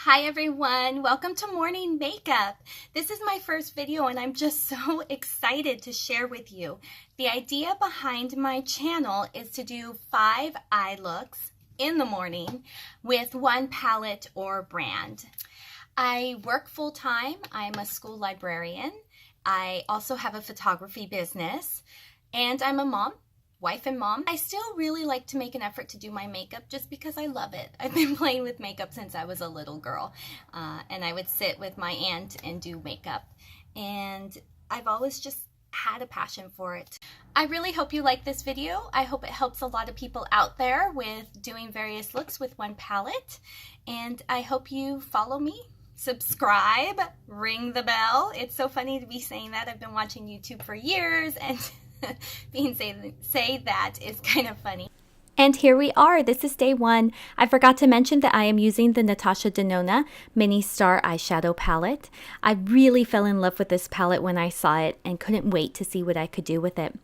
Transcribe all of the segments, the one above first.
Hi everyone, welcome to morning makeup. This is my first video and I'm just so excited to share with you. The idea behind my channel is to do 5 eye looks in the morning with one palette or brand. I work full-time. I'm a school librarian. I also have a photography business and I'm a mom. Wife and mom. I still really like to make an effort to do my makeup just because I love it. I've been playing with makeup since I was a little girl, and I would sit with my aunt and do makeup, and I've always just had a passion for it. I really hope you like this video. I hope it helps a lot of people out there with doing various looks with one palette, and I hope you follow me. Subscribe, ring the bell. It's so funny to be saying that. I've been watching YouTube for years and say that is kind of funny. And here we are. This is day 1. I forgot to mention that I am using the Natasha Denona Mini Star Eyeshadow Palette. I really fell in love with this palette when I saw it and couldn't wait to see what I could do with it.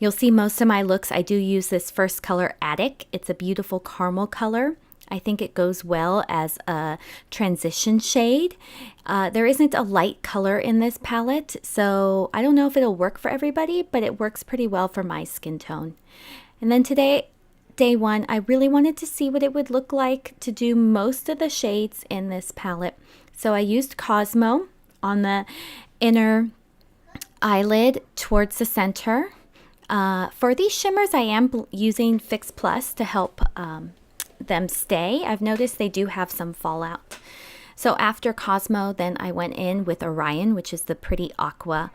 You'll see most of my looks, I do use this first color, Attic. It's a beautiful caramel color. I think it goes well as a transition shade. There isn't a light color in this palette, so I don't know if it'll work for everybody, but it works pretty well for my skin tone. And then today, day 1, I really wanted to see what it would look like to do most of the shades in this palette. So I used Cosmo on the inner eyelid towards the center. For these shimmers, I am using Fix Plus to help them stay. I've noticed they do have some fallout. So after Cosmo, then I went in with Orion, which is the pretty aqua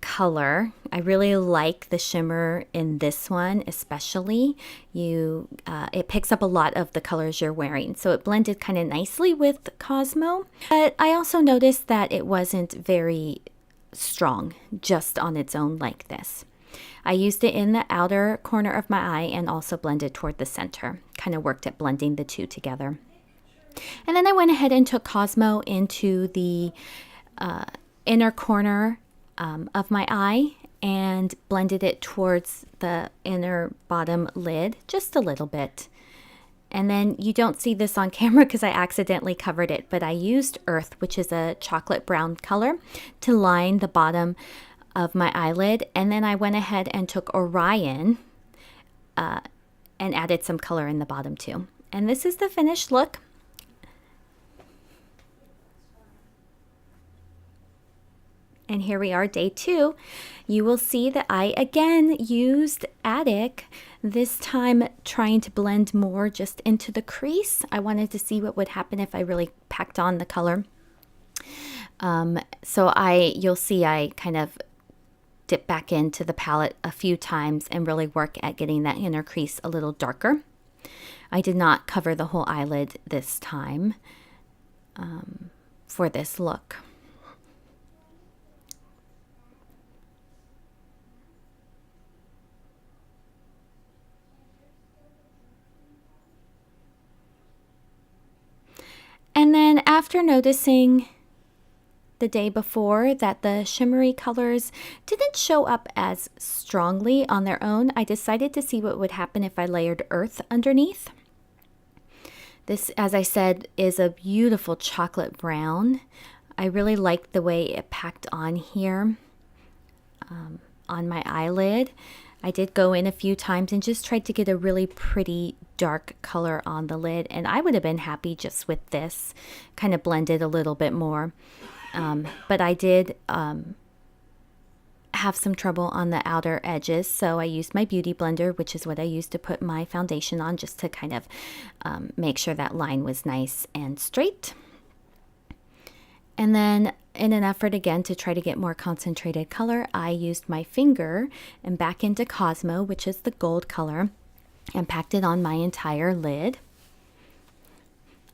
color. I really like the shimmer in this one, especially. It picks up a lot of the colors you're wearing, so it blended kind of nicely with Cosmo. But I also noticed that it wasn't very strong just on its own like this. I used it in the outer corner of my eye and also blended toward the center. Kind of worked at blending the two together. And then I went ahead and took Cosmo into the inner corner of my eye and blended it towards the inner bottom lid just a little bit. And then you don't see this on camera because I accidentally covered it, but I used Earth, which is a chocolate brown color, to line the bottom of my eyelid, and then I went ahead and took Orion and added some color in the bottom too. And this is the finished look. And here we are, day 2. You will see that I again used Attic, this time trying to blend more just into the crease. I wanted to see what would happen if I really packed on the color. You'll see I kind of dip back into the palette a few times and really work at getting that inner crease a little darker. I did not cover the whole eyelid this time for this look. And then after noticing the day before that the shimmery colors didn't show up as strongly on their own, I decided to see what would happen if I layered Earth underneath. This, as I said, is a beautiful chocolate brown. I really like the way it packed on here on my eyelid. I did go in a few times and just tried to get a really pretty dark color on the lid, and I would have been happy just with this, kind of blended a little bit more. But I did have some trouble on the outer edges, so I used my beauty blender, which is what I used to put my foundation on, just to kind of make sure that line was nice and straight. And then in an effort again to try to get more concentrated color, I used my finger and back into Cosmo, which is the gold color, and packed it on my entire lid.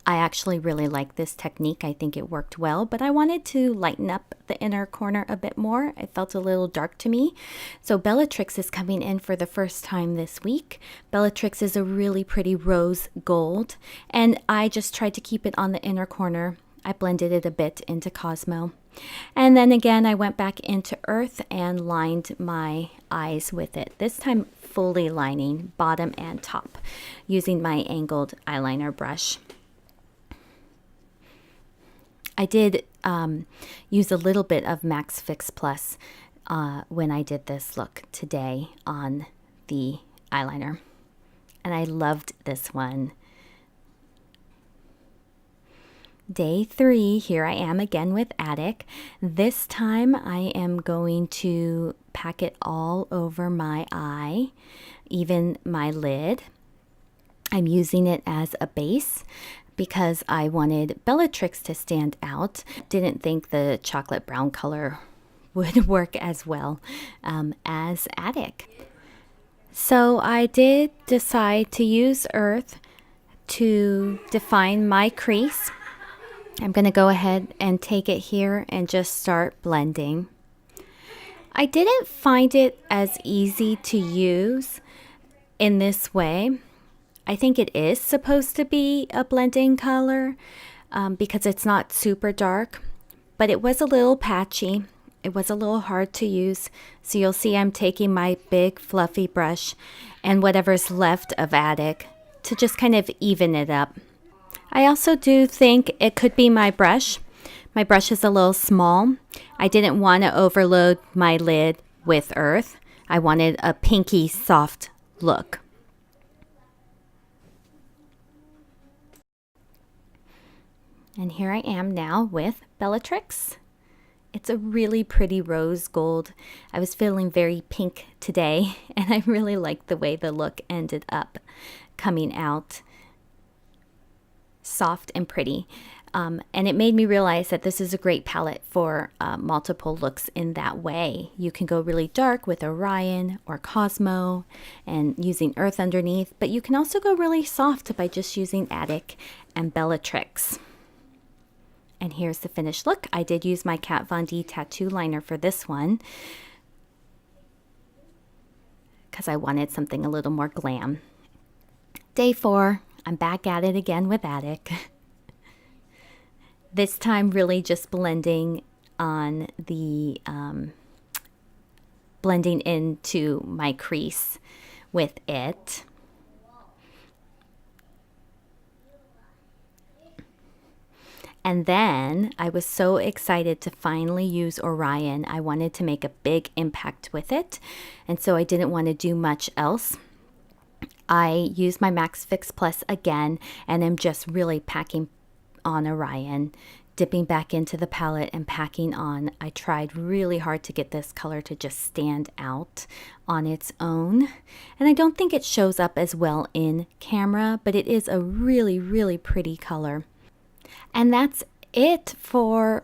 I actually really like this technique. I think it worked well, but I wanted to lighten up the inner corner a bit more. It felt a little dark to me. So Bellatrix is coming in for the first time this week. Bellatrix is a really pretty rose gold, and I just tried to keep it on the inner corner. I blended it a bit into Cosmo. And then again, I went back into Earth and lined my eyes with it. This time fully lining bottom and top using my angled eyeliner brush. I did use a little bit of Max Fix Plus when I did this look today on the eyeliner. And I loved this one. Day 3, here I am again with Attic. This time I am going to pack it all over my eye, even my lid. I'm using it as a base because I wanted Bellatrix to stand out. Didn't think the chocolate brown color would work as well as Attic. So I did decide to use Earth to define my crease. I'm going to go ahead and take it here and just start blending. I didn't find it as easy to use in this way. I think it is supposed to be a blending color because it's not super dark, but it was a little patchy. It was a little hard to use. So you'll see I'm taking my big fluffy brush and whatever's left of Attic to just kind of even it up. I also do think it could be my brush. My brush is a little small. I didn't want to overload my lid with Earth. I wanted a pinky soft look. And here I am now with Bellatrix. It's a really pretty rose gold. I was feeling very pink today, and I really liked the way the look ended up coming out. Soft and pretty. And it made me realize that this is a great palette for multiple looks in that way. You can go really dark with Orion or Cosmo and using Earth underneath, but you can also go really soft by just using Attic and Bellatrix. And here's the finished look. I did use my Kat Von D tattoo liner for this one because I wanted something a little more glam. Day 4. I'm back at it again with Attic. This time really just blending on the, blending into my crease with it. And then I was so excited to finally use Orion. I wanted to make a big impact with it. And so I didn't want to do much else. I used my Max Fix Plus again, and I'm just really packing on Orion, dipping back into the palette and packing on. I tried really hard to get this color to just stand out on its own. And I don't think it shows up as well in camera, but it is a really, really pretty color. And that's it for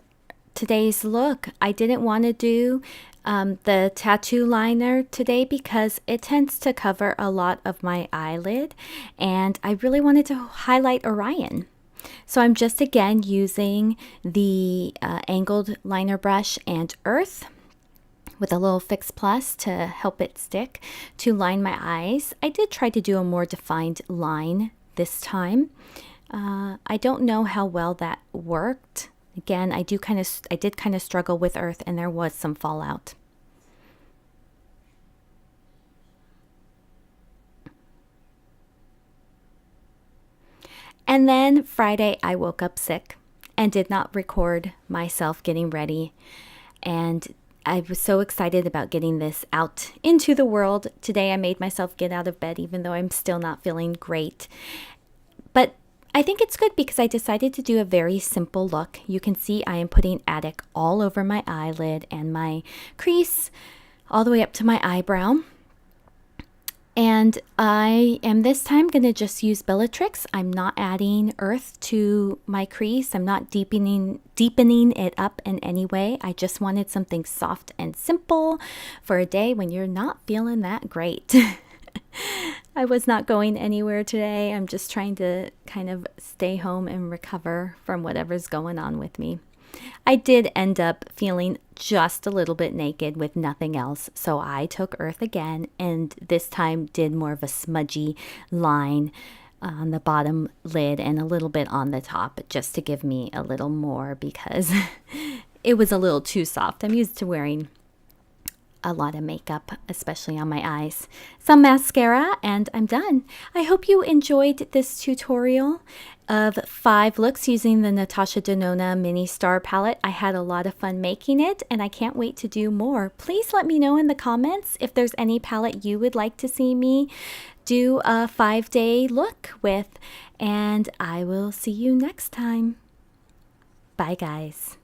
today's look. I didn't want to do the tattoo liner today because it tends to cover a lot of my eyelid, and I really wanted to highlight Orion. So I'm just again using the angled liner brush and Earth with a little Fix Plus to help it stick to line my eyes. I did try to do a more defined line this time. I don't know how well that worked. Again, I did kind of struggle with Earth, and there was some fallout. And then Friday, I woke up sick and did not record myself getting ready. And I was so excited about getting this out into the world. Today, I made myself get out of bed, even though I'm still not feeling great. But I think it's good because I decided to do a very simple look. You can see I am putting Attic all over my eyelid and my crease all the way up to my eyebrow. And I am this time going to just use Bellatrix. I'm not adding Earth to my crease. I'm not deepening it up in any way. I just wanted something soft and simple for a day when you're not feeling that great. I was not going anywhere today. I'm just trying to kind of stay home and recover from whatever's going on with me. I did end up feeling just a little bit naked with nothing else, so I took Earth again, and this time did more of a smudgy line on the bottom lid and a little bit on the top, just to give me a little more because it was a little too soft. I'm used to wearing a lot of makeup, especially on my eyes. Some mascara, and I'm done. I hope you enjoyed this tutorial of 5 looks using the Natasha Denona Mini Star palette. I had a lot of fun making it, and I can't wait to do more. Please let me know in the comments if there's any palette you would like to see me do a 5-day look with, and I will see you next time. Bye, guys.